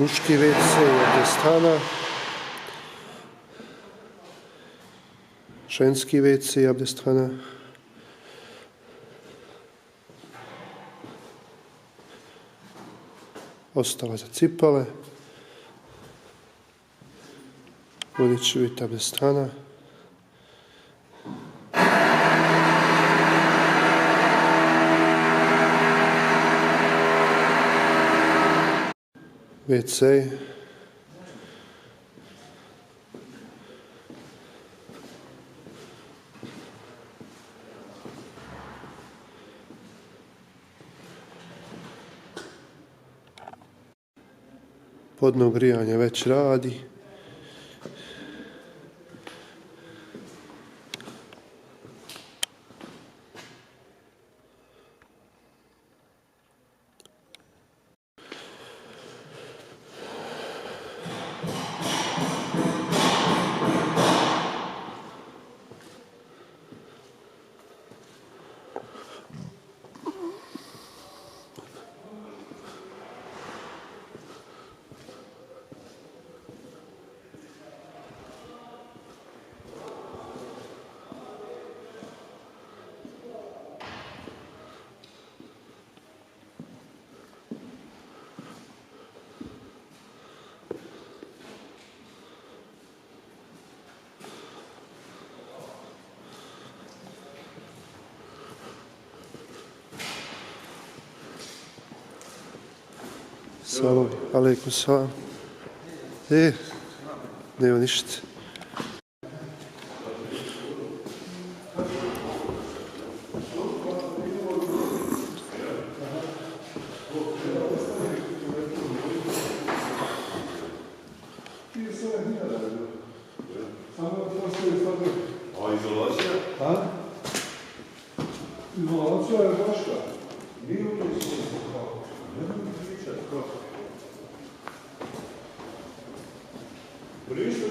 muški WC i abdestana, ženski WC i abdestana, ostala za cipale, ovdje će biti abdestana, WC, podno grijanje već radi. Salam, alaikum salam. Nema ništa. A izolacija? A? Izolacija je vaška. Nije u toj slučaju. Ne mogu pričati kako. Prije što